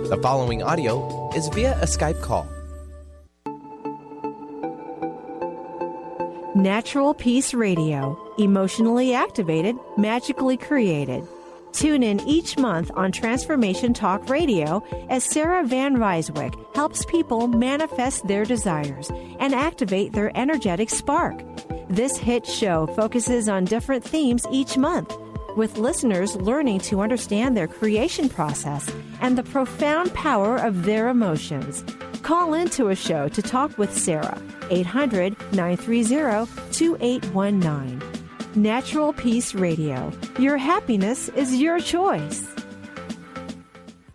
The following audio is via a Skype call. Natural Peace Radio, emotionally activated, magically created. Tune in each month on Transformation Talk Radio as Sarah van Rijsewijk helps people manifest their desires and activate their energetic spark. This hit show focuses on different themes each month, with listeners learning to understand their creation process and the profound power of their emotions. Call into a show to talk with Sarah, 800-930-2819. Natural Peace Radio. Your happiness is your choice.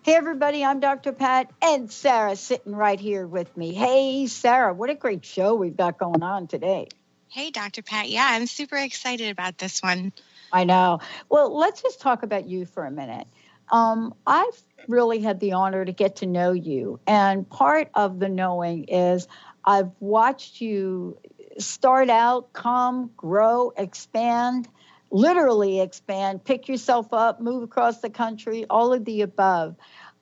Hey, everybody, I'm Dr. Pat, and Sarah's sitting right here with me. Hey, Sarah, what a great show we've got going on today. Hey, Dr. Pat. Yeah, I'm super excited about this one. I know. Well, let's just talk about you for a minute. I've really had the honor to get to know you, and part of the knowing is I've watched you start out, come, grow, expand, literally expand, pick yourself up, move across the country, all of the above.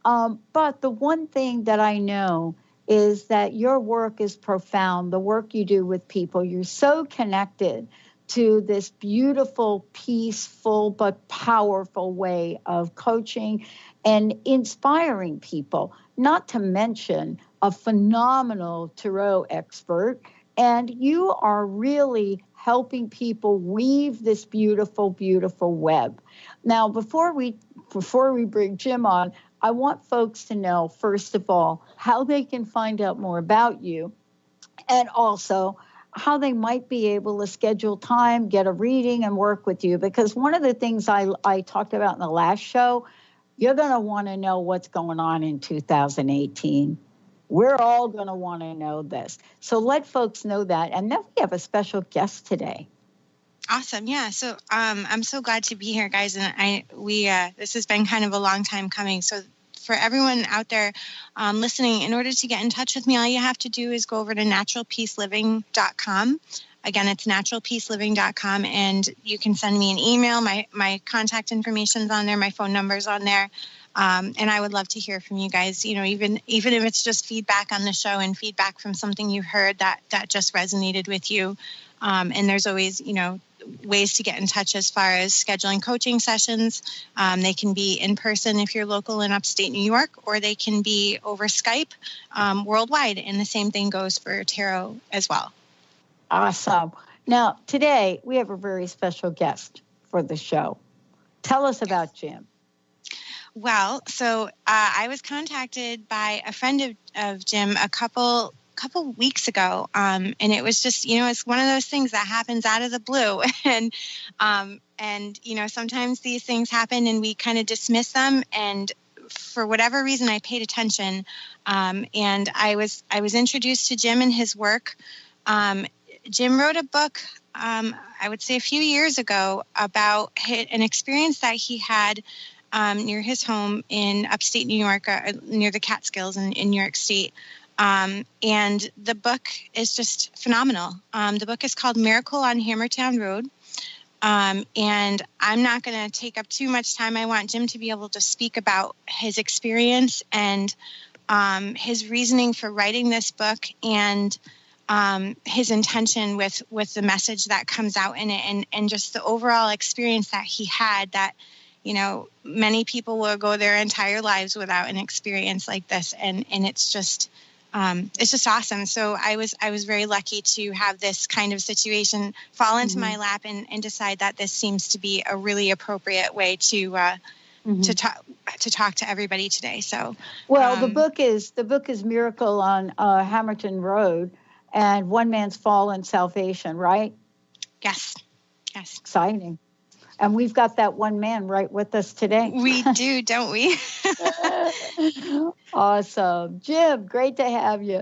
But the one thing that I know is that your work is profound, the work you do with people. You're so connected to this beautiful, peaceful, but powerful way of coaching and inspiring people, not to mention a phenomenal tarot expert. And you are really helping people weave this beautiful, beautiful web. Now, before we bring Jim on, I want folks to know, first of all, how they can find out more about you, and also how they might be able to schedule time, get a reading, and work with you. Because one of the things I talked about in the last show, you're going to want to know what's going on in 2018. We're all going to want to know this. So let folks know that. And then we have a special guest today. Awesome. Yeah. So I'm so glad to be here, guys. And this has been kind of a long time coming. So for everyone out there listening, in order to get in touch with me, all you have to do is go over to naturalpeaceliving.com. Again, it's naturalpeaceliving.com, and you can send me an email. My contact information's on there. My phone number's on there. And I would love to hear from you guys, you know, even if it's just feedback on the show and feedback from something you heard that just resonated with you. And there's always, you know, ways to get in touch as far as scheduling coaching sessions. They can be in person if you're local in upstate New York, or they can be over Skype worldwide. And the same thing goes for tarot as well. Awesome. Now, today we have a very special guest for the show. Tell us about Jim. Well, so I was contacted by a friend of Jim a couple weeks ago, and it was just, you know, it's one of those things that happens out of the blue, and you know, sometimes these things happen and we kind of dismiss them, and for whatever reason I paid attention, and I was introduced to Jim and his work. Jim wrote a book, I would say a few years ago, about an experience that he had near his home in upstate New York, near the Catskills in New York State. And the book is just phenomenal. The book is called Miracle on Hammertown Road. And I'm not going to take up too much time. I want Jim to be able to speak about his experience and his reasoning for writing this book, and his intention with the message that comes out in it, and just the overall experience that he had, that, you know, many people will go their entire lives without an experience like this. And it's just awesome. So I was very lucky to have this kind of situation fall into my lap and decide that this seems to be a really appropriate way to talk to everybody today. So, well, the book is Miracle on Hammertown Road, and One Man's Fall and Salvation, right? Yes. Exciting. And we've got that one man right with us today. We do, don't we? Awesome. Jim, great to have you.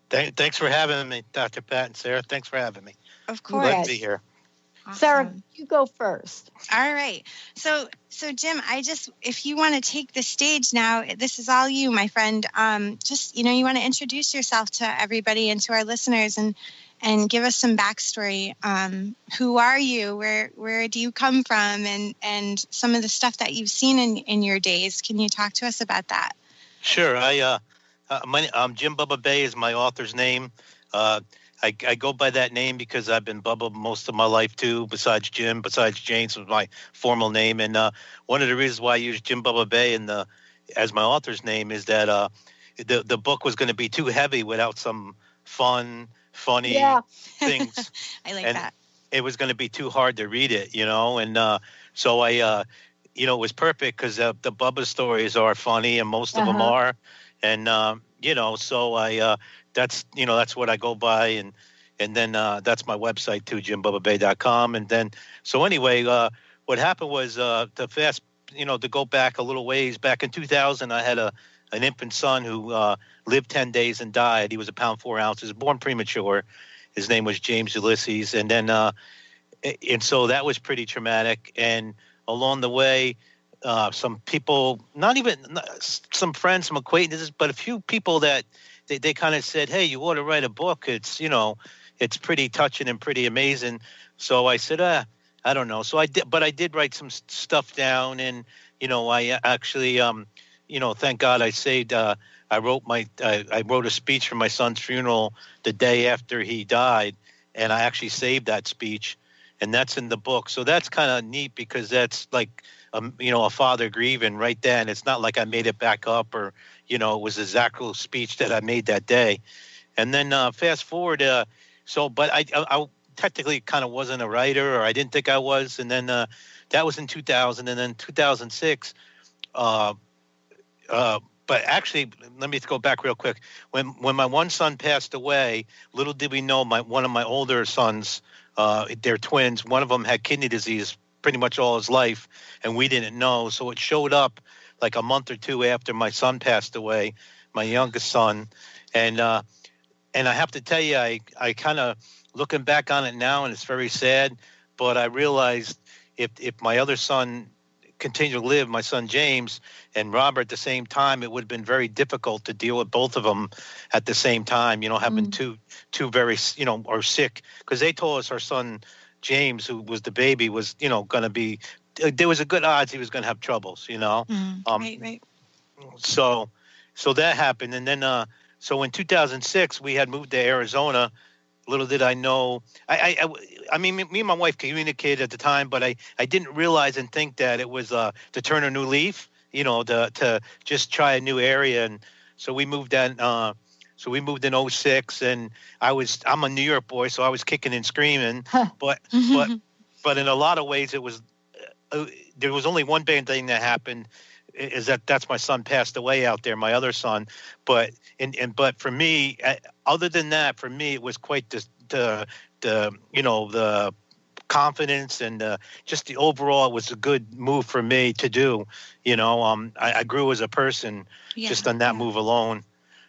Thanks for having me, Dr. Pat and Sarah. Thanks for having me. Of course. Glad to be here. Awesome. Sarah, you go first. All right. So Jim, if you want to take the stage now, this is all you, my friend. Just, you know, you want to introduce yourself to everybody and to our listeners, and give us some backstory. Who are you? Where do you come from? And some of the stuff that you've seen in your days. Can you talk to us about that? Sure. I'm Jim Bubba Bay is my author's name. I go by that name because I've been Bubba most of my life too. Besides James was my formal name. And one of the reasons why I use Jim Bubba Bay as my author's name is that the book was going to be too heavy without some funny things. I like and that. It was going to be too hard to read it, and so I, it was perfect because the Bubba stories are funny and most of them are, and so that's what I go by, and then that's my website too, jimbubbabay.com, and then so anyway, what happened was to go back a little ways. Back in 2000, I had an infant son who lived 10 days and died. He was 1 pound 4 ounces, born premature. His name was James Ulysses, and then and so that was pretty traumatic. And along the way, some people, some friends, some acquaintances, but a few people that they kind of said, "Hey, you ought to write a book. It's it's pretty touching and pretty amazing." So I said, I don't know. So I did, but I did write some stuff down, and I actually, thank God I saved. I wrote a speech for my son's funeral the day after he died, and I actually saved that speech, and that's in the book. So that's kind of neat because that's like, a father grieving right then. It's not like I made it back up or, it was his actual speech that I made that day. And then fast forward, but I technically kind of wasn't a writer, or I didn't think I was. And then that was in 2000, and then 2006. But actually, let me go back real quick. When my one son passed away, little did we know one of my older sons, they're twins. One of them had kidney disease pretty much all his life, and we didn't know. So it showed up like a month or two after my son passed away, my youngest son. And I have to tell you, I kind of looking back on it now, and it's very sad. But I realized if my other son continue to live, my son James and Robert at the same time, it would have been very difficult to deal with both of them at the same time, having two very, or sick, because they told us our son James, who was the baby, was, going to be, there was a good odds he was going to have troubles, Right. So that happened. And then, so in 2006, we had moved to Arizona. Little did I know, I mean, me and my wife communicated at the time, but I didn't realize and think that it was to turn a new leaf, to just try a new area. And so we moved in. So we moved in 06, and I'm a New York boy, so I was kicking and screaming. But in a lot of ways, it was there was only one bad thing that happened. Is that's my son passed away out there, my other son. But for me, other than that, for me, it was quite the confidence and just the overall, it was a good move for me to do. I grew as a person just on that move alone.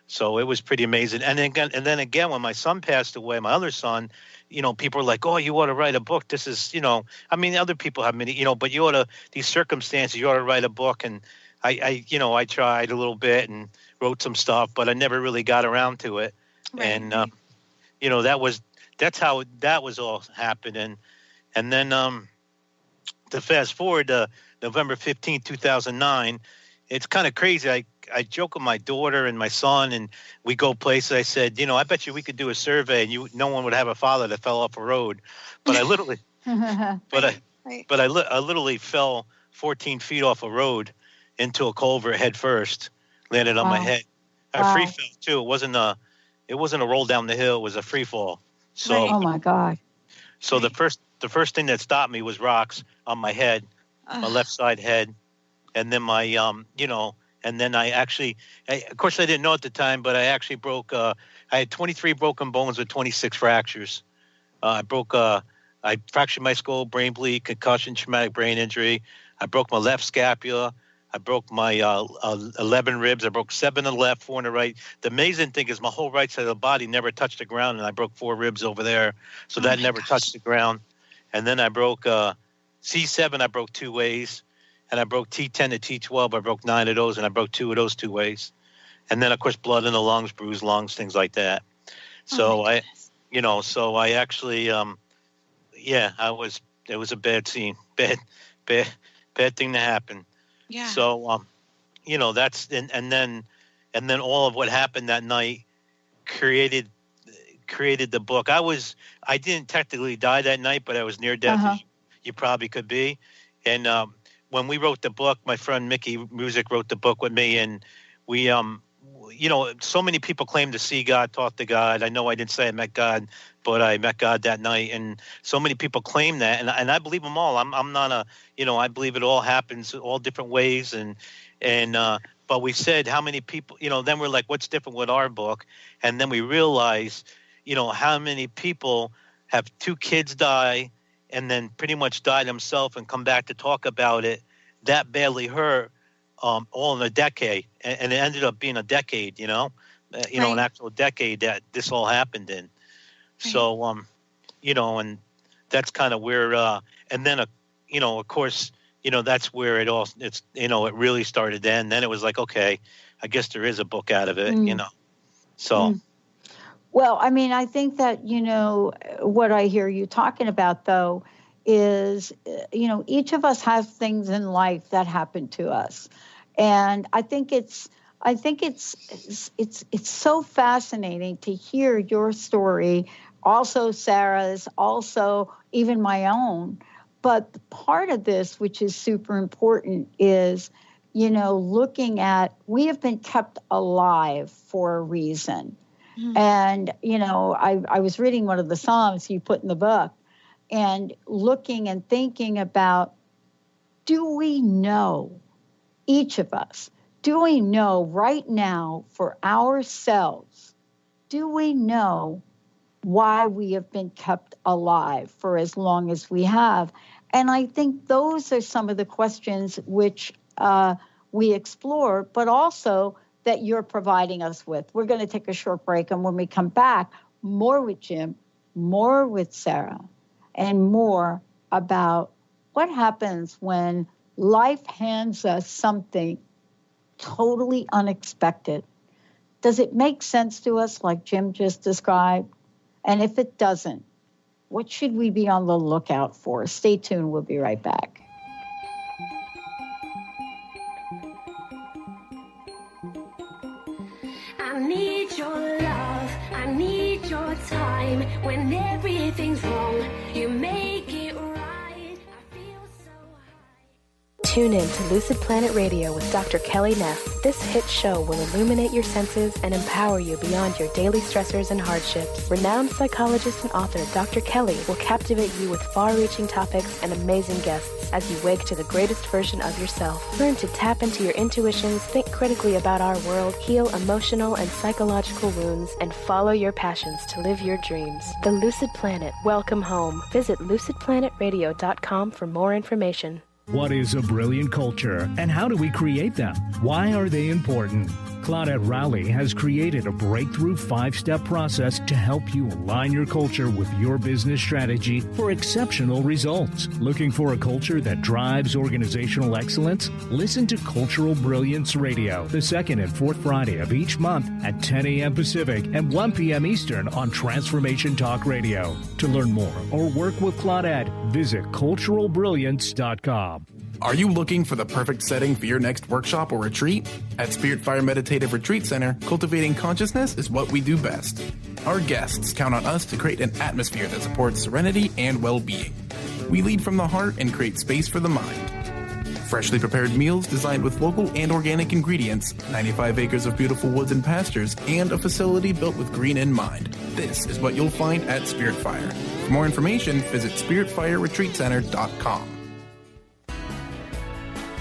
So it was pretty amazing. And then again, when my son passed away, my other son, people were like, "Oh, you ought to write a book. This is, I mean, other people have many, but you ought to, these circumstances, you ought to write a book." And I tried a little bit and wrote some stuff, but I never really got around to it. Right. And, that's how that was all happening. And then to fast forward to November 15th, 2009, it's kind of crazy. I joke with my daughter and my son, and we go places. I said, I bet you we could do a survey, and no one would have a father that fell off a road. But I literally, I literally fell 14 feet off a road into a culvert head first, landed on my head. I free fell too. It wasn't a roll down the hill. It was a free fall. So, oh my God. So the first thing that stopped me was rocks on my head, my left side head, and then my and then I actually, of course I didn't know at the time, but I actually broke. I had 23 broken bones with 26 fractures. I fractured my skull, brain bleed, concussion, traumatic brain injury. I broke my left scapula. I broke my 11 ribs. I broke 7 on the left, 4 on the right. The amazing thing is my whole right side of the body never touched the ground, and I broke 4 ribs over there. So that never touched the ground. And then I broke C7, I broke 2 ways. And I broke T10 to T12. I broke 9 of those, and I broke 2 of those 2 ways. And then, of course, blood in the lungs, bruised lungs, things like that. So so I actually, it was a bad scene, bad thing to happen. Yeah. So, that's, and then and then all of what happened that night created the book. I didn't technically die that night, but I was near death, as you probably could be. And when we wrote the book, my friend Mickey Music wrote the book with me, and we so many people claim to see God, talk to God. I know I didn't say I met God, but I met God that night, and so many people claim that, and I believe them all. I'm not I believe it all happens all different ways, and but we said how many people, then we're like, what's different with our book? And then we realized, how many people have 2 kids die and then pretty much die themselves and come back to talk about it that badly hurt, all in a decade. And it ended up being a decade, an actual decade that this all happened in. Right. So, and that's kind of where, and then, of course, that's where it really started then. Then it was like, okay, I guess there is a book out of it, so. Well, I mean, I think that, what I hear you talking about, though, is, each of us has things in life that happen to us. And I think it's so fascinating to hear your story, also Sarah's, also even my own. But the part of this, which is super important, is, looking at, we have been kept alive for a reason. Mm-hmm. And, I was reading one of the Psalms you put in the book and looking and thinking about, do we know, each of us, do we know right now for ourselves, do we know why we have been kept alive for as long as we have? And I think those are some of the questions which we explore, but also that you're providing us with. We're going to take a short break, and when we come back, more with Jim, more with Sarah, and more about what happens when life hands us something totally unexpected. Does it make sense to us like Jim just described? And if it doesn't, what should we be on the lookout for? Stay tuned. We'll be right back. I need your love, I need your time. When everything's wrong, you make it right. I feel so high. Tune in to Lucid Planet Radio with Dr. Kelly Neff. This hit show will illuminate your senses and empower you beyond your daily stressors and hardships. Renowned psychologist and author Dr. Kelly will captivate you with far-reaching topics and amazing guests as you wake to the greatest version of yourself. Learn to tap into your intuitions, think critically about our world, heal emotional and psychological wounds, and follow your passions to live your dreams. The Lucid Planet. Welcome home. Visit lucidplanetradio.com for more information. What is a brilliant culture, and how do we create them? Why are they important? Claudette Rowley has created a breakthrough 5-step process to help you align your culture with your business strategy for exceptional results. Looking for a culture that drives organizational excellence? Listen to Cultural Brilliance Radio, the second and fourth Friday of each month at 10 a.m. Pacific and 1 p.m. Eastern on Transformation Talk Radio. To learn more or work with Claudette, visit culturalbrilliance.com. Are you looking for the perfect setting for your next workshop or retreat? At Spirit Fire Meditative Retreat Center, cultivating consciousness is what we do best. Our guests count on us to create an atmosphere that supports serenity and well-being. We lead from the heart and create space for the mind. Freshly prepared meals designed with local and organic ingredients, 95 acres of beautiful woods and pastures, and a facility built with green in mind. This is what you'll find at Spirit Fire. For more information, visit spiritfireretreatcenter.com.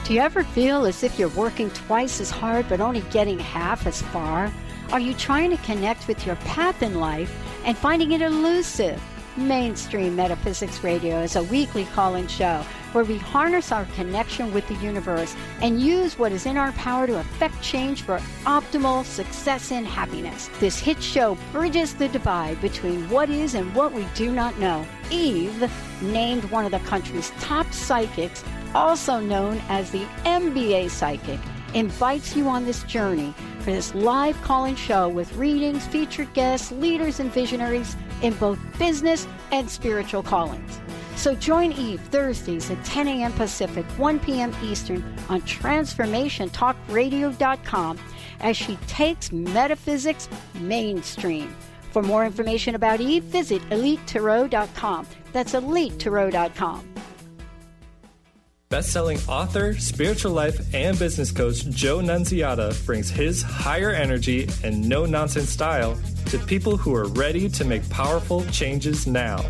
Do you ever feel as if you're working twice as hard but only getting half as far? Are you trying to connect with your path in life and finding it elusive? Mainstream Metaphysics Radio is a weekly call-in show where we harness our connection with the universe and use what is in our power to affect change for optimal success and happiness. This hit show bridges the divide between what is and what we do not know. Eve, named one of the country's top psychics, also known as the MBA Psychic, invites you on this journey for this live call-in show with readings, featured guests, leaders, and visionaries in both business and spiritual callings. So join Eve Thursdays at 10 a.m. Pacific, 1 p.m. Eastern on TransformationTalkRadio.com as she takes metaphysics mainstream. For more information about Eve, visit EliteTarot.com. That's EliteTarot.com. Best-selling author, spiritual life, and business coach Joe Nunziata brings his higher energy and no-nonsense style to people who are ready to make powerful changes now.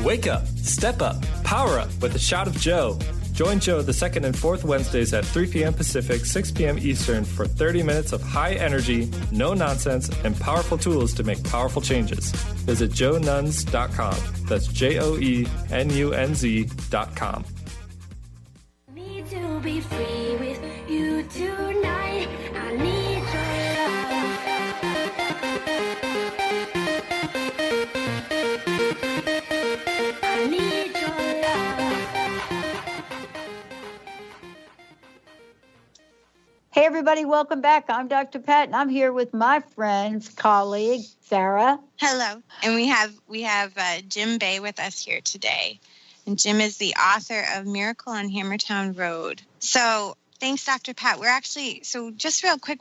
Wake up, step up, power up with a shot of Joe. Join Joe the second and fourth Wednesdays at 3 p.m. Pacific, 6 p.m. Eastern for 30 minutes of high energy, no nonsense, and powerful tools to make powerful changes. Visit joenuns.com. That's JOENUNZ.com. Need to be free with you tonight. I need your love. I need your love. Hey everybody, welcome back. I'm Dr. Pat, and I'm here with my friend's colleague, Sarah. Hello. And we have Jim Bay with us here today. And Jim is the author of Miracle on Hammertown Road. So thanks, Dr. Pat. So just real quick,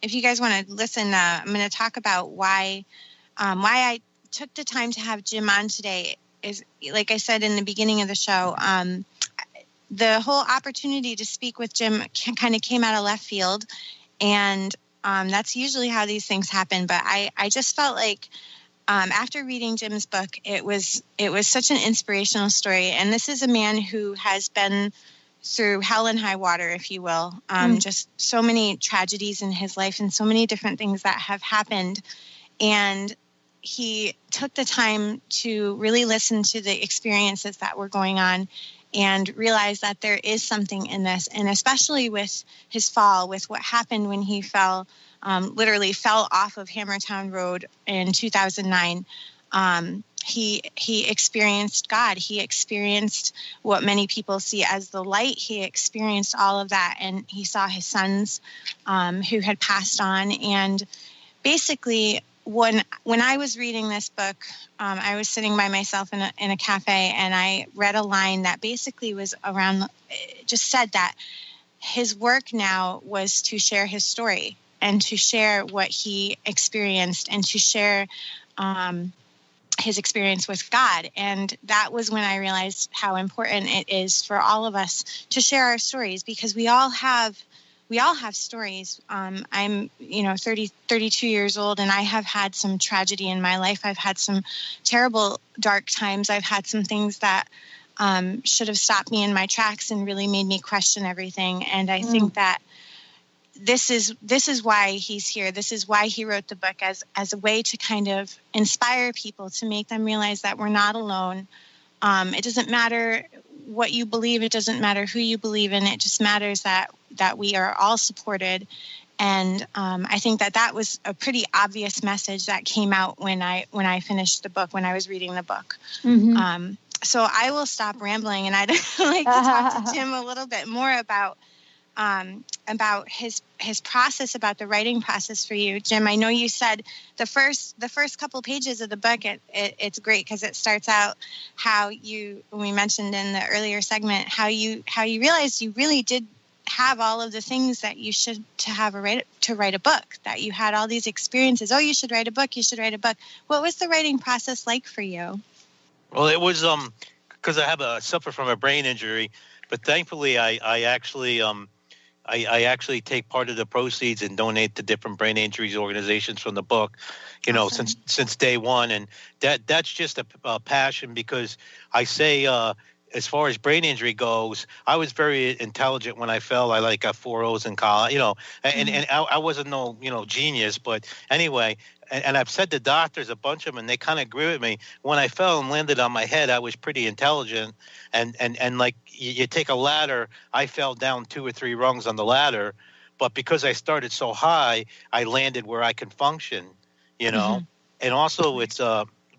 if you guys want to listen, I'm going to talk about why I took the time to have Jim on today. Is, like I said in the beginning of the show, the whole opportunity to speak with Jim kind of came out of left field. And that's usually how these things happen. But I just felt like after reading Jim's book, it was such an inspirational story. And this is a man who has been through hell and high water, if you will, just so many tragedies in his life and so many different things that have happened. And he took the time to really listen to the experiences that were going on and realize that there is something in this. And especially with his fall, with what happened when he literally fell off of Hammertown Road in 2009. He experienced God. He experienced what many people see as the light. He experienced all of that, and he saw his sons who had passed on. And basically, when I was reading this book, I was sitting by myself in a cafe, and I read a line that basically was just said that his work now was to share his story and to share what he experienced and to share his experience with God. And that was when I realized how important it is for all of us to share our stories, because we all have stories. I'm 32 years old, and I have had some tragedy in my life. I've had some terrible dark times. I've had some things that should have stopped me in my tracks and really made me question everything. And I think that this is why he's here. This is why he wrote the book, as a way to kind of inspire people, to make them realize that we're not alone. It doesn't matter what you believe. It doesn't matter who you believe in. It just matters that we are all supported. And I think that was a pretty obvious message that came out when I finished the book, when I was reading the book. Mm-hmm. So I will stop rambling, and I'd like to talk to Jim a little bit more about his process, about the writing process for you. Jim, I know you said the first couple pages of the book, it's great because it starts out how we mentioned in the earlier segment, how you realized you really did have all of the things that you should to write a book, that you had all these experiences. Oh, you should write a book. What was the writing process like for you? Well, it was because I suffer from a brain injury, but thankfully I actually take part of the proceeds and donate to different brain injuries organizations from the book, awesome. since day one. And that's just a passion, because I say, as far as brain injury goes, I was very intelligent when I fell. I got 4 O's in college, and I wasn't no, genius, but anyway, and I've said to doctors, a bunch of them, and they kind of agree with me. When I fell and landed on my head, I was pretty intelligent, and like you take a ladder, I fell down 2 or 3 rungs on the ladder, but because I started so high, I landed where I can function, mm-hmm. And also it's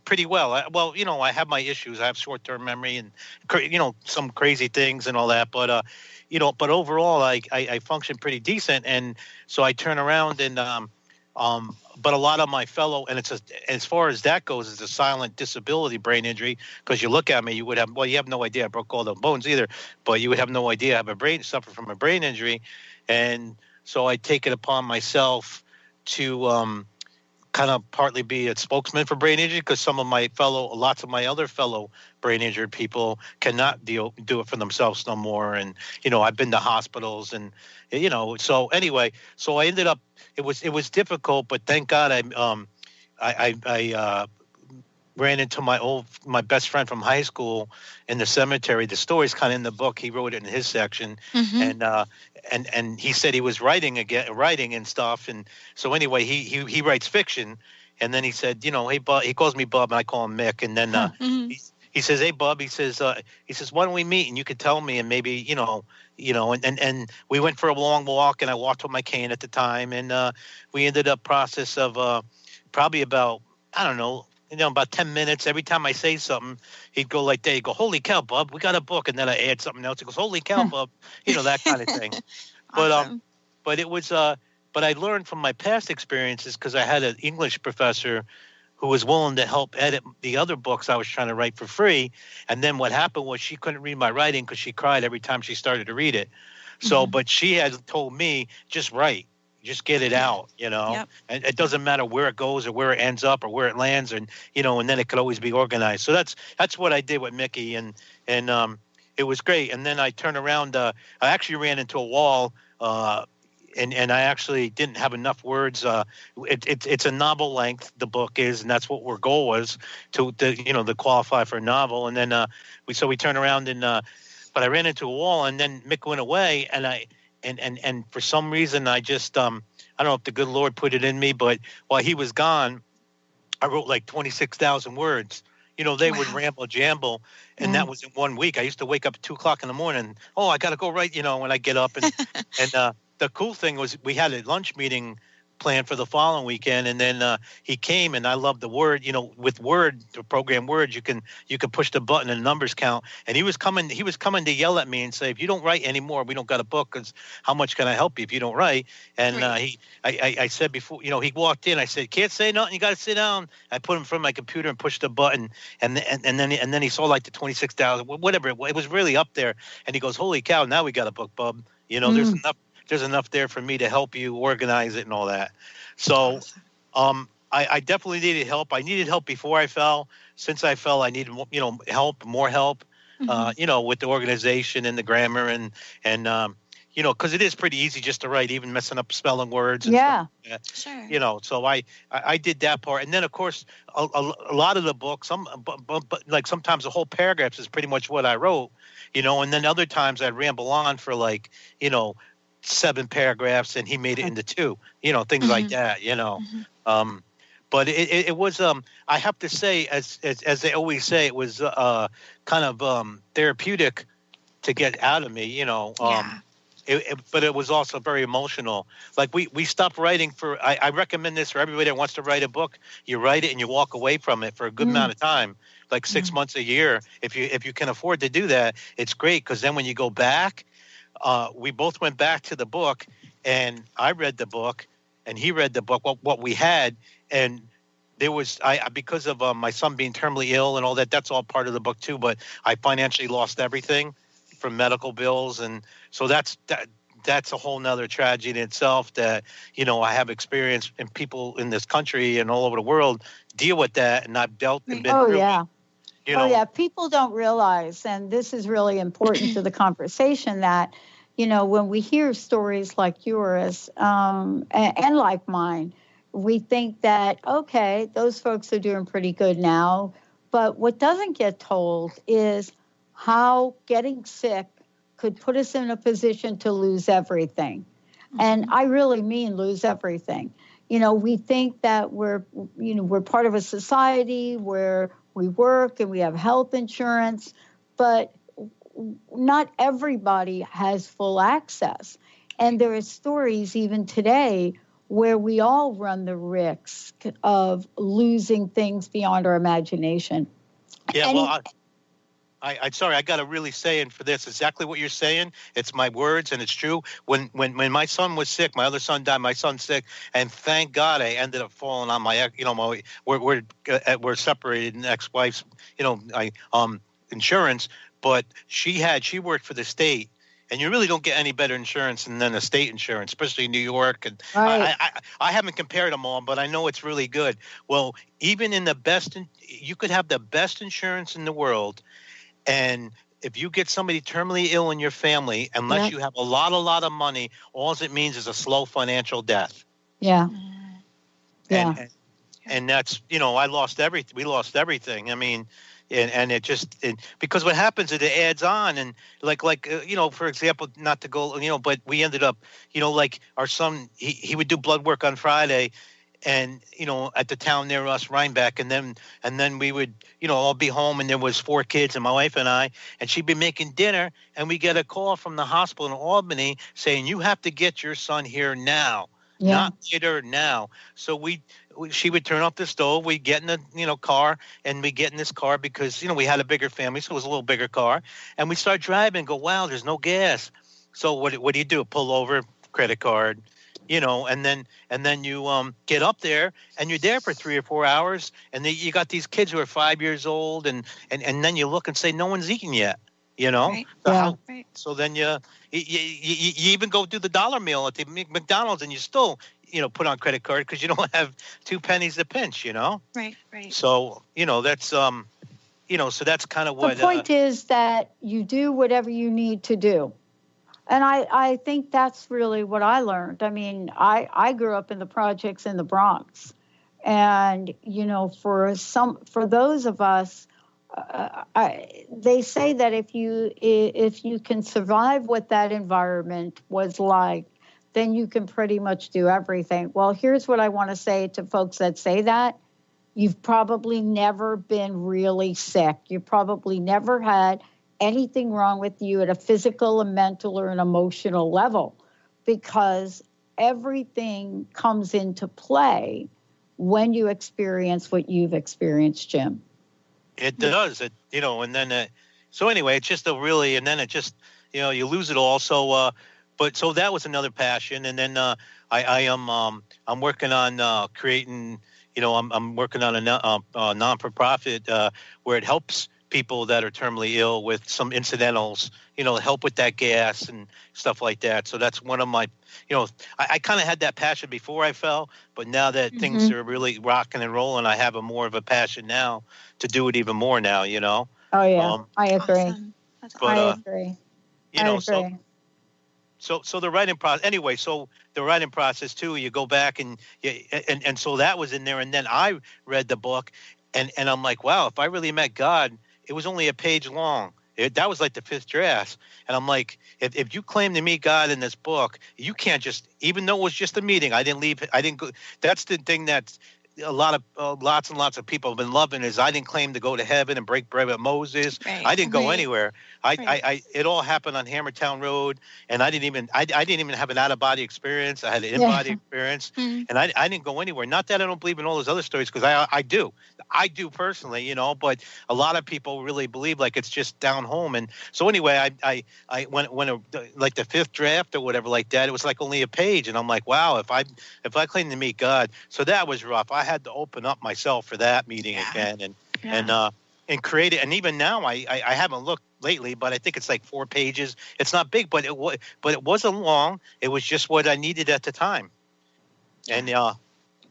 pretty well. I have my issues. I have short-term memory and, some crazy things and all that. But, but overall, I function pretty decent. And so I turn around and But a lot of my fellow, and as far as that goes, it's a silent disability brain injury, because you look at me, you would have, well, you have no idea I broke all the bones either, but you would have no idea I have suffer from a brain injury. And so I take it upon myself to kind of partly be a spokesman for brain injury, because lots of my other fellow brain injured people cannot do it for themselves no more. And, I've been to hospitals and, so anyway, so I ended up, it was difficult, but thank God I ran into my best friend from high school in the cemetery. The story's kind of in the book. He wrote it in his section. And he said he was writing and stuff. And so anyway, he writes fiction. And then he said, hey, Bub, he calls me Bub and I call him Mick. And then he says, hey, Bub, he says, why don't we meet and you could tell me, and maybe, and we went for a long walk, and I walked with my cane at the time. And we ended up process of probably about, I don't know, about 10 minutes. Every time I say something, he'd go like that. He'd go, holy cow, Bub, we got a book. And then I add something else. He goes, holy cow, Bub, that kind of thing. Awesome. But it was, but I learned from my past experiences, because I had an English professor who was willing to help edit the other books I was trying to write for free. And then what happened was she couldn't read my writing because she cried every time she started to read it. So, but she had told me, just write. Just get it out, Yep. And it doesn't matter where it goes or where it ends up or where it lands, and and then it could always be organized. So that's what I did with Mickey, and it was great. And then I turned around. I actually ran into a wall, and I actually didn't have enough words. It's a novel length, the book is, and that's what our goal was to qualify for a novel. And then we turned around and but I ran into a wall, and then Mick went away, and And for some reason, I just, I don't know if the good Lord put it in me, but while he was gone, I wrote like 26,000 words. They would ramble jamble, and that was in 1 week. I used to wake up at 2 o'clock in the morning. Oh, I got to go write, when I get up. And the cool thing was we had a lunch meeting planned for the following weekend, and then he came, and I love the Word. With Word, to program Word, you can push the button and numbers count. And he was coming to yell at me and say, if you don't write anymore, we don't got a book, because how much can I help you if you don't write? And I said before, he walked in, I said, can't say nothing, you got to sit down. I put him in front of my computer and pushed the button, and then he saw like the 26,000, whatever, it was really up there. And he goes, holy cow, now we got a book, Bub. There's enough there for me to help you organize it and all that. So I definitely needed help. I needed help before I fell. Since I fell, I needed, more help, with the organization and the grammar and because it is pretty easy just to write, even messing up spelling words. And stuff like that. Sure. So I did that part. And then, of course, a lot of the books, but like sometimes the whole paragraphs is pretty much what I wrote, and then other times I'd ramble on for 7 paragraphs, and he made it into 2, things like that, but it was, I have to say, as they always say, it was kind of therapeutic to get out of me, but it was also very emotional. Like we stopped writing I recommend this for everybody that wants to write a book. You write it and you walk away from it for a good amount of time, like 6 months, a year. If you can afford to do that, it's great, because then when you go back, we both went back to the book, and I read the book, and he read the book, what we had, and there was, because of my son being terminally ill and all that, that's all part of the book too, but I financially lost everything from medical bills, and so that's a whole nother tragedy in itself that, I have experienced, and people in this country and all over the world deal with that, and I've dealt and been people don't realize, and this is really important to the conversation, that, when we hear stories like yours and like mine, we think that, okay, those folks are doing pretty good now. But what doesn't get told is how getting sick could put us in a position to lose everything. And I really mean lose everything. We think that we're part of a society where we work and we have health insurance, but not everybody has full access. And there are stories even today where we all run the risk of losing things beyond our imagination. Yeah, I'm sorry, I got to really say, and for this, exactly what you're saying. It's my words, and it's true. When my son was sick, my other son died. My son's sick, and thank God I ended up falling on my, we're separated, and ex-wife's, insurance. But she worked for the state, and you really don't get any better insurance than a state insurance, especially in New York. And Right. I haven't compared them all, but I know it's really good. Well, even in the best, you could have the best insurance in the world. And if you get somebody terminally ill in your family, unless you have a lot of money, all it means is a slow financial death. Yeah. And that's, I lost everything. We lost everything. I mean, and it just, because what happens is it adds on. And like for example, not to go, but we ended up, like our son, he would do blood work on Friday. And, at the town near us, Rhinebeck, and then we would, all be home, and there was 4 kids and my wife and I, and she'd be making dinner, and we get a call from the hospital in Albany saying, you have to get your son here now, not later, now. So she would turn off the stove, we'd get in the, car, and we get in this car because, we had a bigger family, so it was a little bigger car, and we start driving and go, wow, there's no gas. So what do you do? Pull over, credit card. And then you get up there and you're there for 3 or 4 hours, and you got these kids who are 5 years old, and then you look and say no one's eating yet, Right. Right. So then you even go do the dollar meal at the McDonald's, and you still put on credit card because you don't have 2 pennies to pinch, Right. So that's so that's kind of what the point is that you do whatever you need to do. And I think that's really what I learned. I mean, I grew up in the projects in the Bronx. And, for those of us, they say that if you can survive what that environment was like, then you can pretty much do everything. Well, here's what I want to say to folks that say that. You've probably never been really sick. You probably never had anything wrong with you at a physical, a mental, or an emotional level, because everything comes into play when you experience what you've experienced, Jim. It does. And then so anyway, it's just and then it just, you lose it all. So so that was another passion. And then I'm working on creating, I'm working on a non-for-profit where it helps people that are terminally ill with some incidentals, help with that gas and stuff like that. So that's one of my, I kind of had that passion before I fell, but now that things are really rocking and rolling, I have more of a passion now to do it even more now, Oh, yeah. I agree. Awesome. I agree. I agree. So the writing process, anyway, so the writing process too, you go back and so that was in there. And then I read the book and I'm like, wow, if I really met God, it was only a page long. That was like the 5th draft. And I'm like, if you claim to meet God in this book, you can't just, even though it was just a meeting, I didn't go. That's the thing that lots and lots of people have been loving is I didn't claim to go to heaven and break bread with Moses. Right. I didn't go anywhere. It all happened on Hammertown Road, and I didn't even have an out-of-body experience. I had an in-body experience, and I didn't go anywhere. Not that I don't believe in all those other stories, because I do personally, but a lot of people really believe like it's just down home. And so anyway, I when like the 5th draft or whatever like that, it was like only a page, and I'm like, wow, if I claim to meet God, so that was rough. I had to open up myself for that meeting again, and create it. And even now, I haven't looked lately, but I think it's like 4 pages. It's not big, but it wasn't long. It was just what I needed at the time.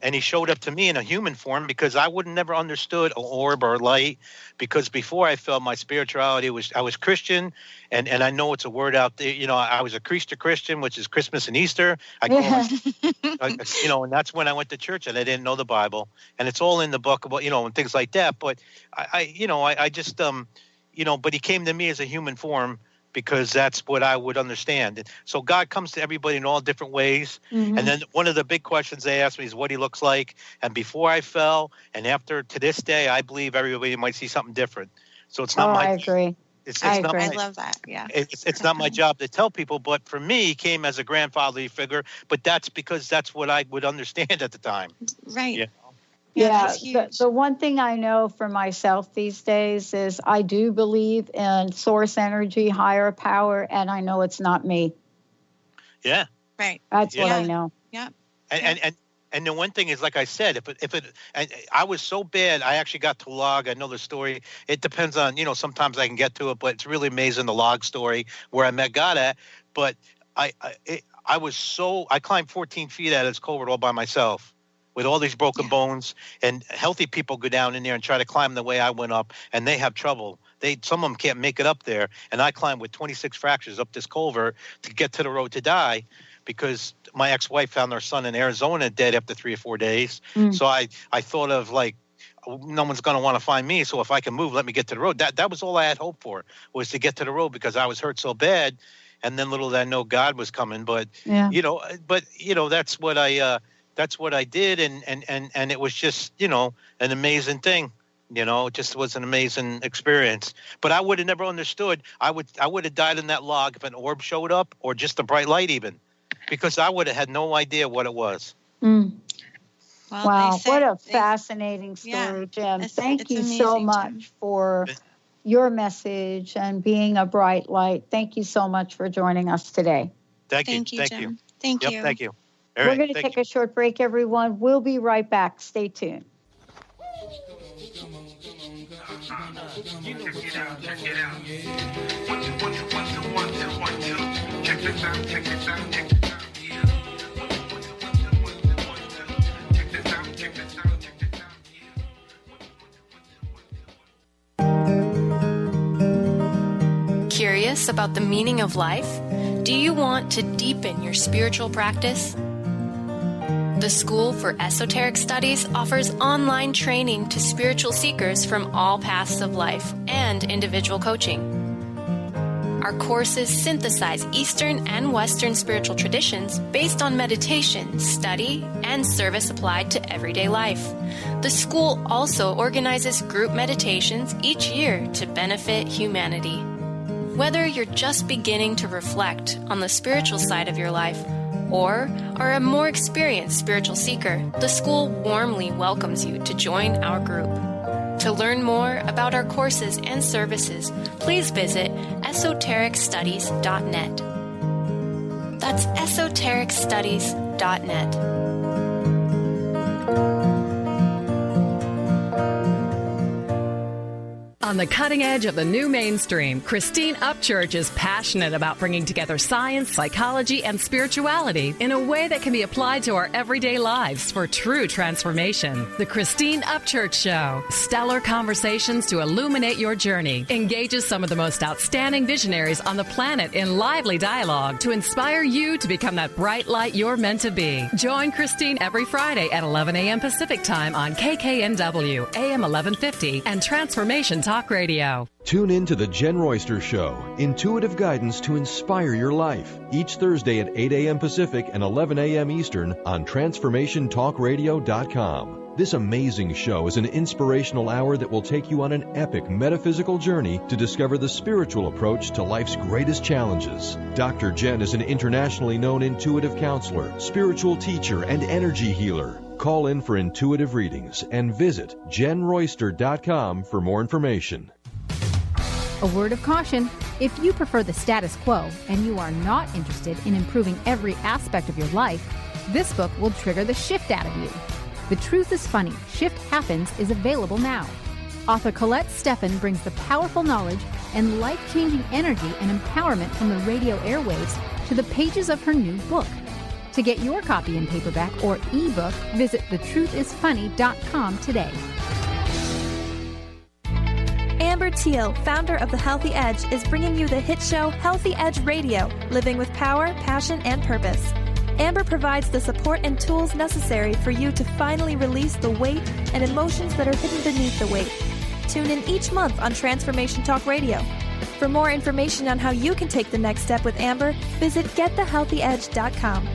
And he showed up to me in a human form, because I would have never understood an orb or light, because before I felt my spirituality I was Christian, and I know it's a word out there. I was a Christian, which is Christmas and Easter. I call and that's when I went to church, and I didn't know the Bible, and it's all in the book about and things like that. But I just but he came to me as a human form, because that's what I would understand. And so God comes to everybody in all different ways. And then one of the big questions they asked me is what he looks like. And before I fell, and after, to this day, I believe everybody might see something different. So it's not I agree. I love that. Yeah. It's not my job to tell people, but for me, he came as a grandfatherly figure. But that's because that's what I would understand at the time. Right. That's huge. The one thing I know for myself these days is I do believe in source energy, higher power, and I know it's not me. Yeah. Right. That's what I know. Yeah. And the one thing is, like I said, I was so bad, I actually got to log. I know the story. It depends on, sometimes I can get to it, but it's really amazing the log story where I met God at. But I climbed 14 feet at this culvert all by myself with all these broken bones, and healthy people go down in there and try to climb the way I went up, and they have trouble. Some of them can't make it up there, and I climbed with 26 fractures up this culvert to get to the road to die, because my ex-wife found her son in Arizona dead after 3 or 4 days. So I thought of, like, no one's going to want to find me, so if I can move, let me get to the road. That was all I had hope for, was to get to the road, because I was hurt so bad. And then little did I know God was coming. But that's what I did, and it was just an amazing thing. It just was an amazing experience. But I would have never understood. I would have died in that log if an orb showed up, or just a bright light even, because I would have had no idea what it was. Well, wow, what a fascinating story, Jim. Thank you so much for your message and being a bright light. Thank you so much for joining us today. Thank you, Jim. Thank you. Thank you. We're going to take a short break, everyone. We'll be right back. Stay tuned. Check this out. Curious about the meaning of life? Do you want to deepen your spiritual practice? The School for Esoteric Studies offers online training to spiritual seekers from all paths of life and individual coaching. Our courses synthesize Eastern and Western spiritual traditions based on meditation, study, and service applied to everyday life. The school also organizes group meditations each year to benefit humanity. Whether you're just beginning to reflect on the spiritual side of your life or are a more experienced spiritual seeker, the school warmly welcomes you to join our group. To learn more about our courses and services, please visit esotericstudies.net. That's esotericstudies.net. On the cutting edge of the new mainstream, Christine Upchurch is passionate about bringing together science, psychology, and spirituality in a way that can be applied to our everyday lives for true transformation. The Christine Upchurch Show, stellar conversations to illuminate your journey, engages some of the most outstanding visionaries on the planet in lively dialogue to inspire you to become that bright light you're meant to be. Join Christine every Friday at 11 a.m. Pacific Time on KKNW, AM 1150, and Transformation Talk Radio. Tune in to The Jen Royster Show, intuitive guidance to inspire your life, each Thursday at 8 a.m. Pacific and 11 a.m. Eastern on TransformationTalkRadio.com. This amazing show is an inspirational hour that will take you on an epic metaphysical journey to discover the spiritual approach to life's greatest challenges. Dr. Jen is an internationally known intuitive counselor, spiritual teacher, and energy healer. Call in for intuitive readings and visit JenRoyster.com for more information. A word of caution: if you prefer the status quo and you are not interested in improving every aspect of your life, this book will trigger the shift out of you. The Truth is Funny, Shift Happens is available now. Author Colette Steffen brings the powerful knowledge and life-changing energy and empowerment from the radio airwaves to the pages of her new book. To get your copy in paperback or ebook, visit thetruthisfunny.com today. Amber Teal, founder of The Healthy Edge, is bringing you the hit show Healthy Edge Radio, living with power, passion, and purpose. Amber provides the support and tools necessary for you to finally release the weight and emotions that are hidden beneath the weight. Tune in each month on Transformation Talk Radio. For more information on how you can take the next step with Amber, visit getthehealthyedge.com.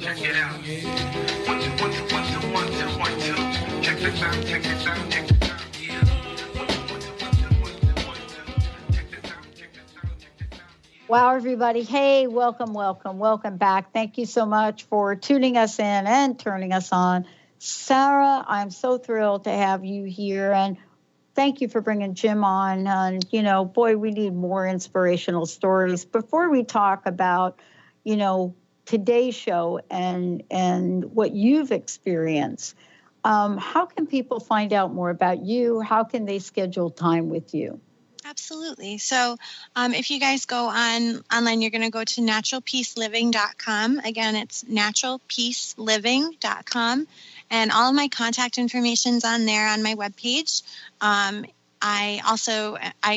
Check it out. 1, 2, 1, 2, 1, 2, 1, 2, 1, 2. Check this out. Wow, everybody. Hey, welcome back. Thank you so much for tuning us in and turning us on. Sarah, I'm so thrilled to have you here, and thank you for bringing Jim on. And, boy, we need more inspirational stories. Before we talk about, today's show and what you've experienced, how can people find out more about you? How can they schedule time with you? Absolutely. So if you guys go online, you're going to go to naturalpeaceliving.com. Again, it's naturalpeaceliving.com. And all of my contact information's on there on my webpage. I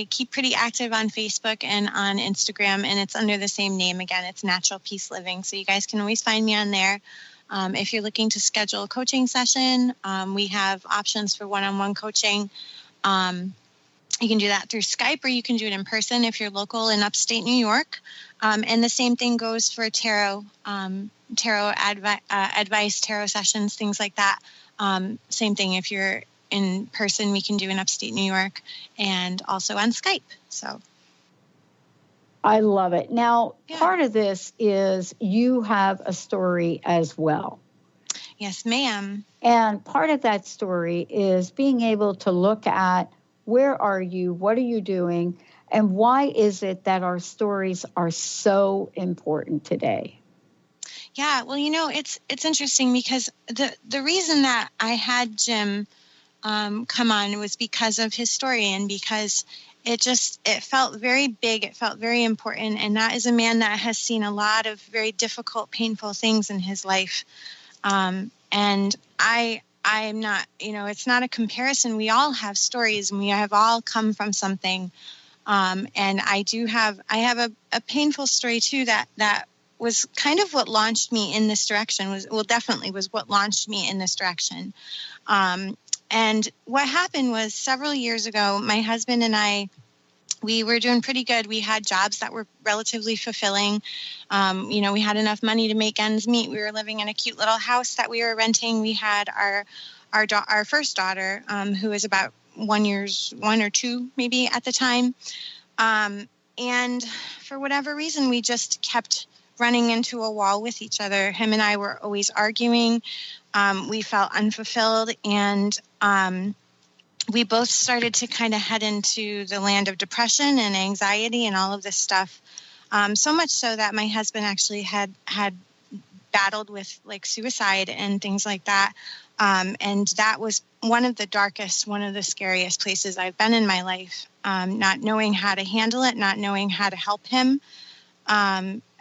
keep pretty active on Facebook and on Instagram, and it's under the same name. Again, it's Natural Peace Living. So you guys can always find me on there. If you're looking to schedule a coaching session, we have options for one-on-one coaching. You can do that through Skype, or you can do it in person if you're local in upstate New York. And the same thing goes for tarot advice, tarot sessions, things like that. Same thing if you're in person, we can do in upstate New York, and also on Skype. So I love it. Now, part of this is you have a story as well. Yes, ma'am. And part of that story is being able to look at where are you, what are you doing, and why is it that our stories are so important today? Yeah, well, it's interesting because the reason that I had Jim come on was because of his story, and because it felt very big, it felt very important, and that is a man that has seen a lot of very difficult, painful things in his life. And I'm not, it's not a comparison. We all have stories, and we have all come from something. And I have a painful story too, that was kind of what launched me in this direction, definitely was what launched me in this direction. And what happened was several years ago, my husband and I, we were doing pretty good. We had jobs that were relatively fulfilling. We had enough money to make ends meet. We were living in a cute little house that we were renting. We had our first daughter, who was about 1 or 2 maybe at the time. And for whatever reason, we just kept running into a wall with each other. Him and I were always arguing. We felt unfulfilled, and we both started to kind of head into the land of depression and anxiety and all of this stuff. So much so that my husband actually had battled with like suicide and things like that. And that was one of the darkest, one of the scariest places I've been in my life. Not knowing how to handle it, not knowing how to help him.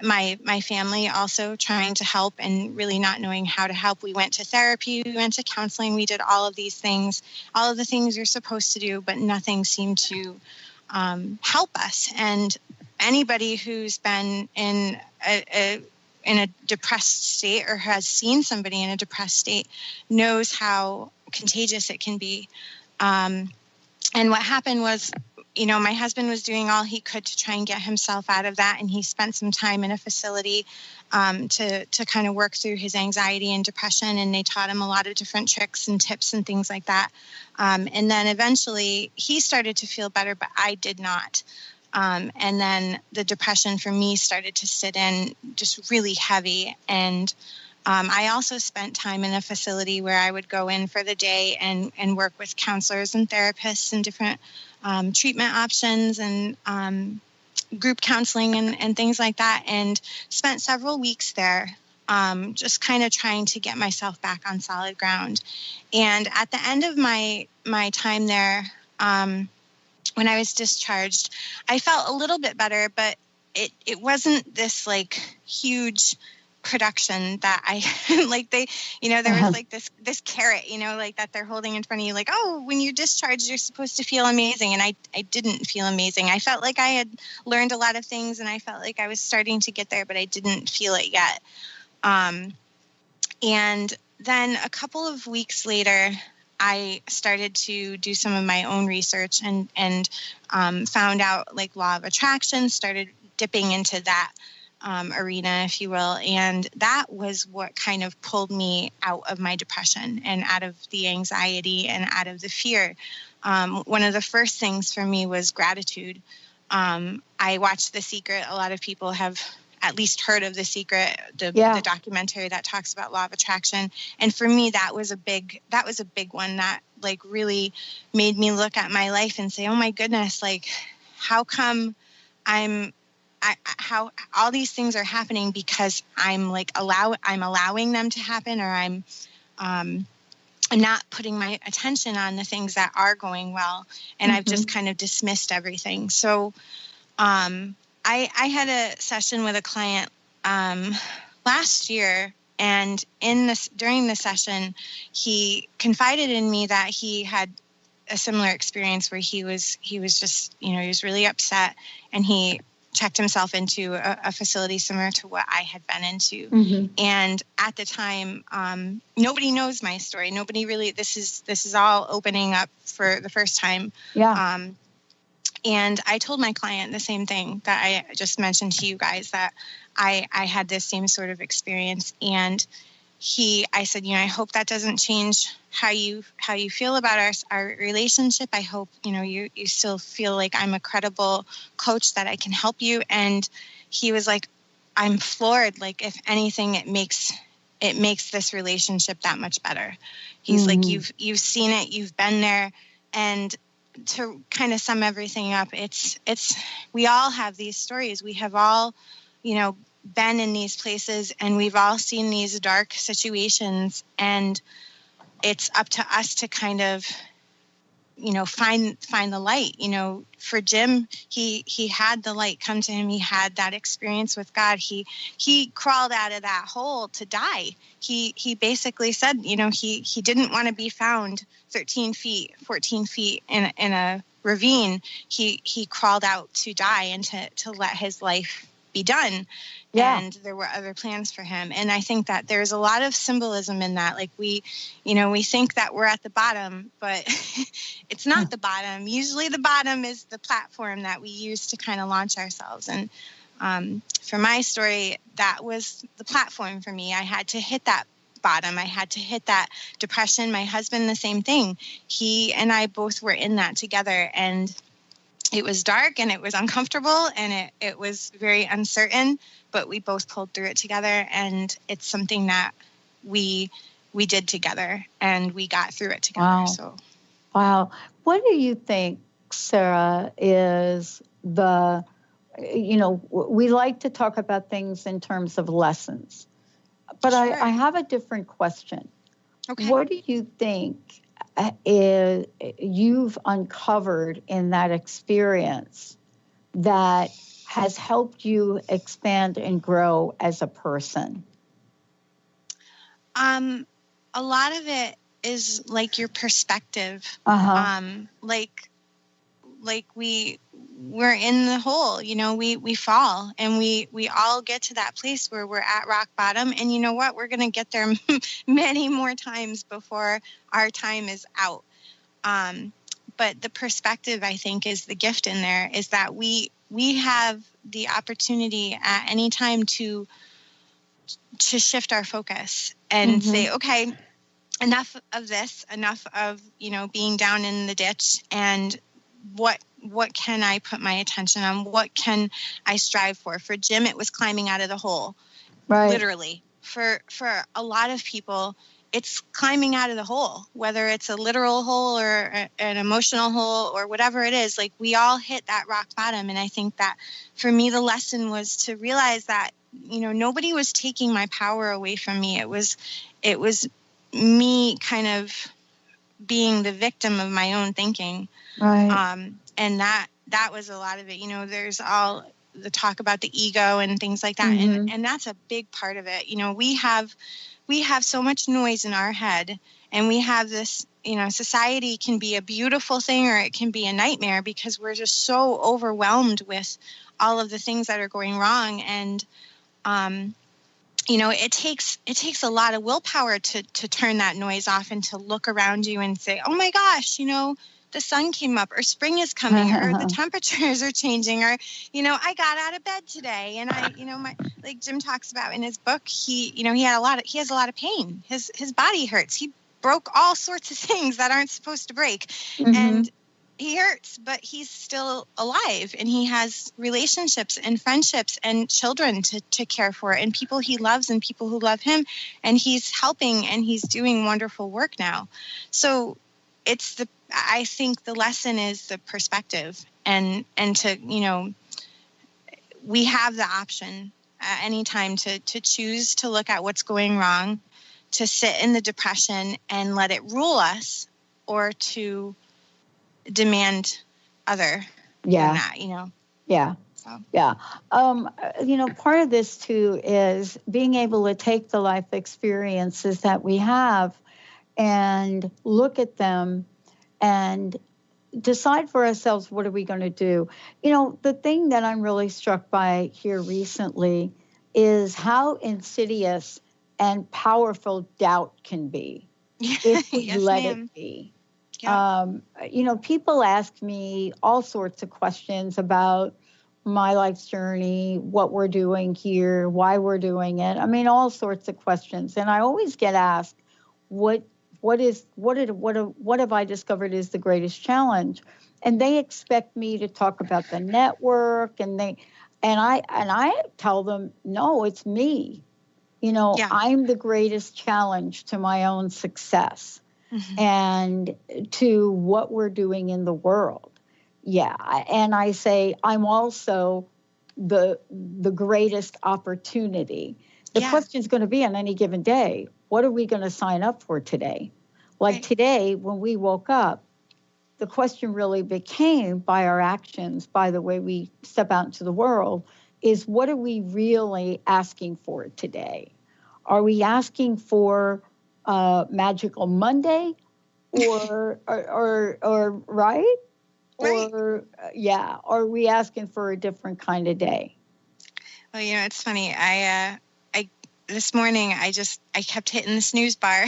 My family also trying to help and really not knowing how to help. We went to therapy, we went to counseling, we did all of these things, all of the things you're supposed to do, but nothing seemed to help us. And anybody who's been in a depressed state or has seen somebody in a depressed state knows how contagious it can be. And what happened was, my husband was doing all he could to try and get himself out of that. And he spent some time in a facility to kind of work through his anxiety and depression. And they taught him a lot of different tricks and tips and things like that. And then eventually he started to feel better, but I did not. And then the depression for me started to sit in just really heavy. And I also spent time in a facility where I would go in for the day and work with counselors and therapists and different treatment options and group counseling and things like that, and spent several weeks there just kind of trying to get myself back on solid ground. And at the end of my time there, when I was discharged, I felt a little bit better, but it wasn't this like huge production that I like there was like this carrot, like that they're holding in front of you, like, oh, when you're discharged, you're supposed to feel amazing. And I didn't feel amazing. I felt like I had learned a lot of things, and I felt like I was starting to get there, but I didn't feel it yet. And then a couple of weeks later, I started to do some of my own research and found out like law of attraction, started dipping into that arena, if you will. And that was what kind of pulled me out of my depression and out of the anxiety and out of the fear. One of the first things for me was gratitude. I watched The Secret. A lot of people have at least heard of The Secret, the documentary that talks about law of attraction. And for me, that was a big one that like really made me look at my life and say, oh my goodness, like how come how all these things are happening because I'm allowing them to happen, or I'm not putting my attention on the things that are going well. And I've just kind of dismissed everything. So, I had a session with a client last year, and during the session, he confided in me that he had a similar experience where he was just, he was really upset, and he checked himself into a facility similar to what I had been into. And at the time, nobody knows my story. Nobody really. This is all opening up for the first time. Yeah. And I told my client the same thing that I just mentioned to you guys, that I had this same sort of experience. And I said, I hope that doesn't change how you feel about our relationship. I hope, you still feel like I'm a credible coach, that I can help you. And he was like, I'm floored. Like, if anything, it makes this relationship that much better. He's like, you've seen it, you've been there. And to kind of sum everything up, it's we all have these stories. We have all, been in these places, and we've all seen these dark situations, and it's up to us to kind of, find the light. For Jim, he had the light come to him. He had that experience with God. He crawled out of that hole to die. He basically said, he didn't want to be found 13 feet, 14 feet in a ravine. He crawled out to die and to let his life be done. Yeah. And there were other plans for him. And I think that there's a lot of symbolism in that. Like we think that we're at the bottom, but it's not the bottom. Usually the bottom is the platform that we use to kind of launch ourselves. And for my story, that was the platform for me. I had to hit that bottom. I had to hit that depression. My husband, the same thing. He and I both were in that together, and it was dark and it was uncomfortable and it was very uncertain, but we both pulled through it together, and it's something that we did together, and we got through it together. Wow. So, wow. What do you think, Sarah, is we like to talk about things in terms of lessons, but sure. I have a different question. Okay. What do you think you've uncovered in that experience that has helped you expand and grow as a person? A lot of it is like your perspective. Like we're in the hole, we fall, and we all get to that place where we're at rock bottom. And you know what? We're going to get there many more times before our time is out. But the perspective, I think, is the gift in there, is that we have the opportunity at any time to shift our focus and say, okay, enough of this, enough of, being down in the ditch, and what can I put my attention on? What can I strive for? For Jim, it was climbing out of the hole, right? Literally. For a lot of people, it's climbing out of the hole, whether it's a literal hole or an emotional hole or whatever it is. Like, we all hit that rock bottom. And I think that for me, the lesson was to realize that, nobody was taking my power away from me. It was me kind of being the victim of my own thinking. Right. And that was a lot of it. There's all the talk about the ego and things like that. And that's a big part of it. We have so much noise in our head, and we have this, society can be a beautiful thing or it can be a nightmare, because we're just so overwhelmed with all of the things that are going wrong. And, it takes a lot of willpower to turn that noise off and to look around you and say, oh my gosh, the sun came up, or spring is coming, or the temperatures are changing, or, I got out of bed today, and like Jim talks about in his book, he has a lot of pain. His body hurts. He broke all sorts of things that aren't supposed to break. And but he's still alive, and he has relationships and friendships and children to care for, and people he loves and people who love him, and he's helping and he's doing wonderful work now. So I think the lesson is the perspective, and to, we have the option at any time to choose to look at what's going wrong, to sit in the depression and let it rule us, or to demand other than that, Yeah. So. Yeah. Part of this too is being able to take the life experiences that we have and look at them and decide for ourselves, what are we going to do? The thing that I'm really struck by here recently is how insidious and powerful doubt can be if we let it be. Yeah. People ask me all sorts of questions about my life's journey, what we're doing here, why we're doing it. I mean, all sorts of questions. And I always get asked, what have I discovered is the greatest challenge? And they expect me to talk about the network, and I tell them, no, it's me. I'm the greatest challenge to my own success. Mm-hmm. And to what we're doing in the world. Yeah. And I say, I'm also the greatest opportunity. The question is going to be on any given day, what are we going to sign up for today? Like today, when we woke up, the question really became, by our actions, by the way we step out into the world, is what are we really asking for today? Are we asking for Magical Monday, or right? Or are we asking for a different kind of day? Well, it's funny. I this morning I kept hitting the snooze bar,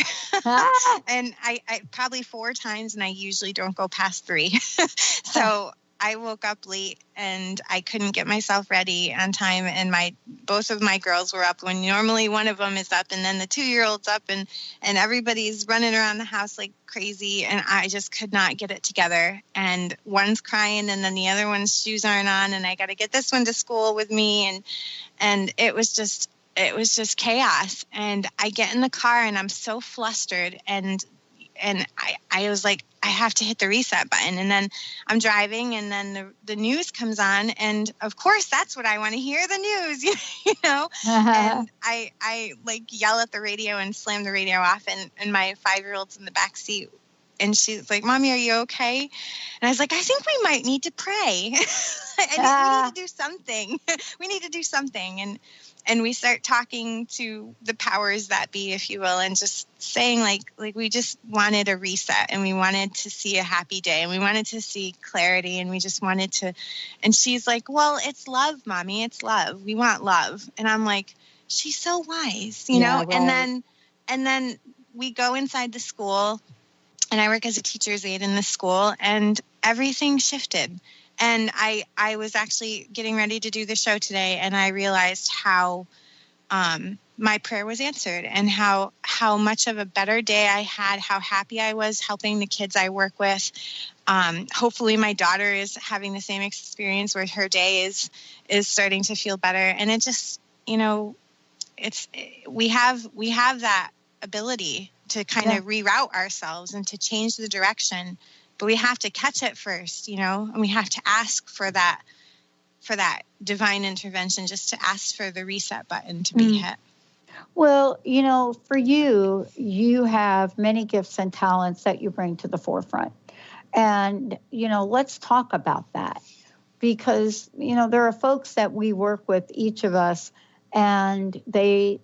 and I probably 4 times, and I usually don't go past 3. So I woke up late and I couldn't get myself ready on time, and both of my girls were up when normally one of them is up, and then the 2-year-old's up, and everybody's running around the house like crazy, and I just could not get it together. And one's crying, and then the other one's shoes aren't on, and I got to get this one to school with me, and it was just chaos. And I get in the car and I'm so flustered, and I was like, I have to hit the reset button. And then I'm driving, and then the news comes on, and of course that's what I want to hear, the news, and I like yell at the radio and slam the radio off, and my 5-year-old's in the back seat, and she's like, Mommy, are you okay? And I was like, I think we might need to pray. We need to do something. We need to do something. And we start talking to the powers that be, if you will, and just saying like we just wanted a reset, and we wanted to see a happy day, and we wanted to see clarity, and we just wanted to. And she's like, well, it's love, Mommy, it's love. We want love. And I'm like, she's so wise, you know? Right. And then we go inside the school, and I work as a teacher's aide in the school, and everything shifted. And I was actually getting ready to do the show today, and I realized how my prayer was answered, and how much of a better day I had, how happy I was helping the kids I work with. Hopefully my daughter is having the same experience where her day is starting to feel better. And it just, we have that ability to kind of reroute ourselves and to change the direction. But we have to catch it first, and we have to ask for that divine intervention, just to ask for the reset button to be hit. Well, for you have many gifts and talents that you bring to the forefront. And, let's talk about that, because, there are folks that we work with, each of us, and they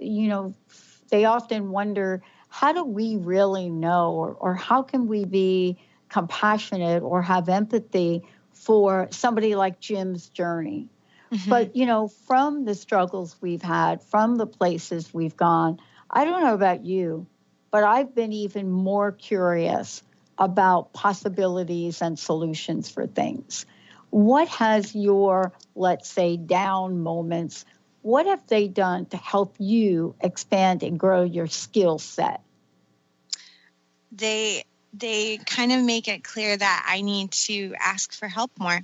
often wonder, how do we really know, or how can we be compassionate or have empathy for somebody like Jim's journey? Mm-hmm. But, from the struggles we've had, from the places we've gone, I don't know about you, but I've been even more curious about possibilities and solutions for things. What has your, let's say, down moments, what have they done to help you expand and grow your skill set? They they kind of make it clear that I need to ask for help more.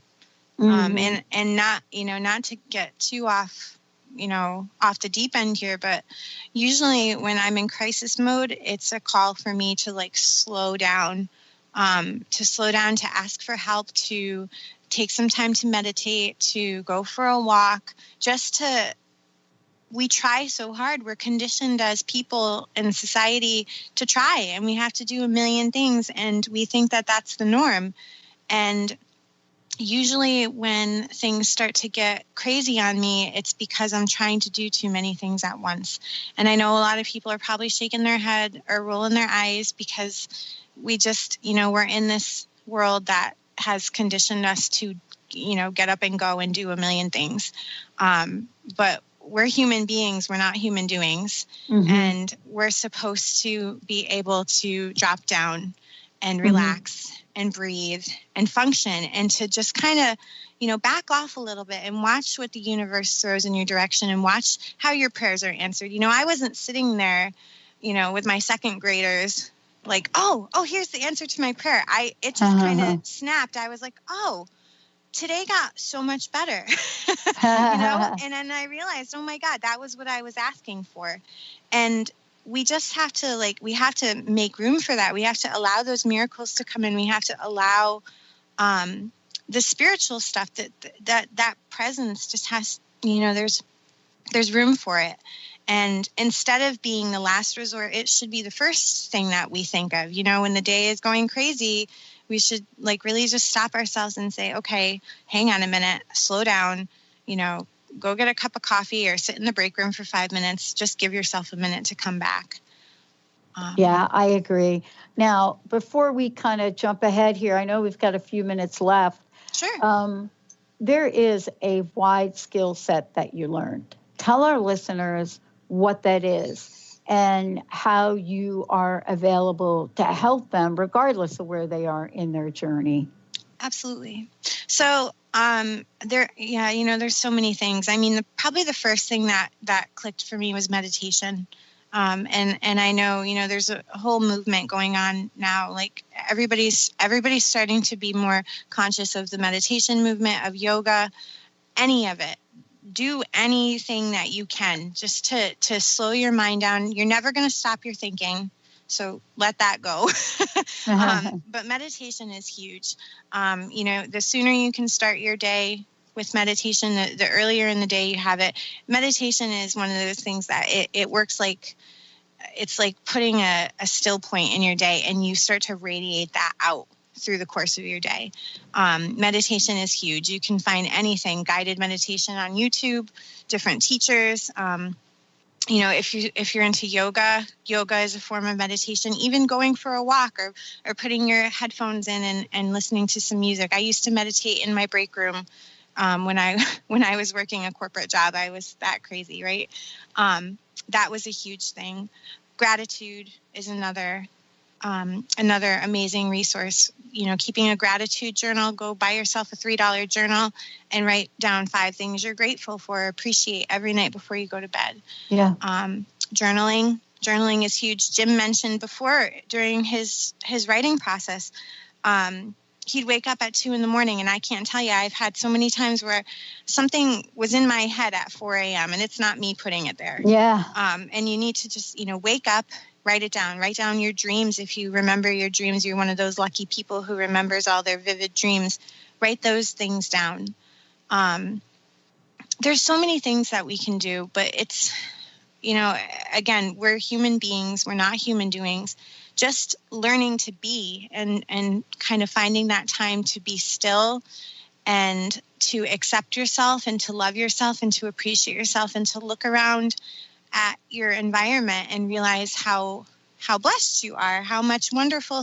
And not, not to get too off the deep end here, but usually when I'm in crisis mode, it's a call for me to like slow down, to ask for help, to take some time to meditate, to go for a walk, we try so hard. We're conditioned as people in society to try, and we have to do a million things, and we think that that's the norm. And usually when things start to get crazy on me, it's because I'm trying to do too many things at once. And I know a lot of people are probably shaking their head or rolling their eyes because we just, we're in this world that has conditioned us to, get up and go and do a million things. But we're human beings. We're not human doings. And we're supposed to be able to drop down and relax and breathe and function, and to just kind of, back off a little bit and watch what the universe throws in your direction and watch how your prayers are answered. I wasn't sitting there, with my second graders, like, oh, here's the answer to my prayer. It just kind of snapped. I was like, oh, today got so much better, and then I realized, oh my God, that was what I was asking for. And we just have to make room for that. We have to allow those miracles to come in. We have to allow the spiritual stuff that presence just has, there's room for it. And instead of being the last resort, it should be the first thing that we think of. When the day is going crazy, we should really just stop ourselves and say, okay, hang on a minute, slow down, go get a cup of coffee or sit in the break room for 5 minutes. Just give yourself a minute to come back. Yeah, I agree. Now, before we kind of jump ahead here, I know we've got a few minutes left. Sure. There is a wide skill set that you learned. Tell our listeners what that is and how you are available to help them regardless of where they are in their journey. Absolutely. So, there's so many things. I mean, probably the first thing that clicked for me was meditation. And I know, there's a whole movement going on now. Like everybody's starting to be more conscious of the meditation movement, of yoga, any of it. Do anything that you can just to slow your mind down. You're never going to stop your thinking. So let that go. But meditation is huge. The sooner you can start your day with meditation, the earlier in the day you have it. Meditation is one of those things that it works it's like putting a still point in your day, and you start to radiate that out through the course of your day. Meditation is huge. You can find anything, guided meditation on YouTube, different teachers. If you're into yoga is a form of meditation. Even going for a walk or putting your headphones in and listening to some music. I used to meditate in my break room when I was working a corporate job. I was that crazy, right? That was a huge thing. Gratitude is another amazing resource. Keeping a gratitude journal. Go buy yourself a $3 journal and write down 5 things you're grateful for, appreciate every night before you go to bed. Yeah. Journaling is huge. Jim mentioned before during his writing process, he'd wake up at 2 a.m. and I can't tell you, I've had so many times where something was in my head at 4 a.m. and it's not me putting it there. Yeah. And you need to just, wake up, write it down, write down your dreams. If you remember your dreams, you're one of those lucky people who remembers all their vivid dreams. Write those things down. There's so many things that we can do, but it's, again, we're human beings. We're not human doings. Just learning to be and kind of finding that time to be still and to accept yourself and to love yourself and to appreciate yourself and to look around at your environment and realize how blessed you are, how much wonderful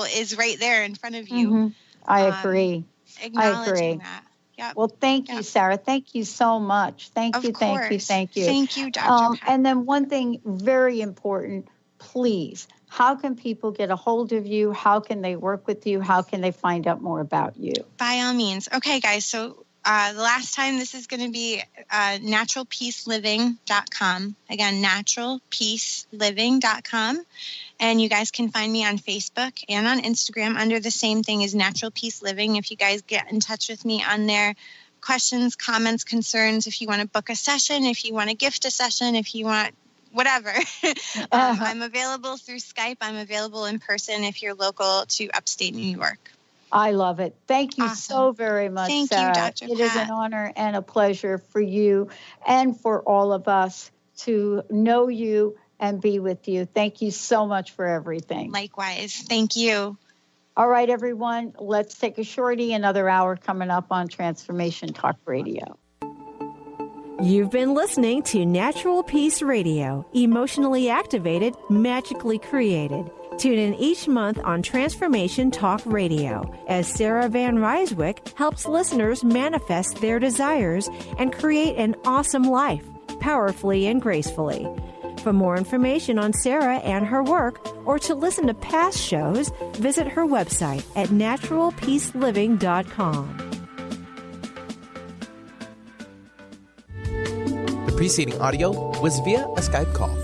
is right there in front of you. Mm-hmm. I agree. Acknowledging that. Yep. Well, thank you, Sarah. Thank you so much. Thank you, Dr. Thank you, Dr. Pat. And then one thing very important, please, how can people get a hold of you? How can they work with you? How can they find out more about you? By all means. Okay, guys. So The last time, this is going to be naturalpeaceliving.com. Again, naturalpeaceliving.com. And you guys can find me on Facebook and on Instagram under the same thing as Natural Peace Living. If you guys get in touch with me on there, questions, comments, concerns, if you want to book a session, if you want to gift a session, if you want whatever. I'm available through Skype. I'm available in person if you're local to upstate New York. I love it. Thank you so very much, Thank Sarah. you, Dr. It is an honor and a pleasure for you and for all of us to know you and be with you. Thank you so much for everything. Likewise. Thank you. All right, everyone, let's take a shorty. Another hour coming up on Transformation Talk Radio. You've been listening to Natural Peace Radio, emotionally activated, magically created. Tune in each month on Transformation Talk Radio as Sarah van Rijsewijk helps listeners manifest their desires and create an awesome life, powerfully and gracefully. For more information on Sarah and her work, or to listen to past shows, visit her website at naturalpeaceliving.com. The preceding audio was via a Skype call.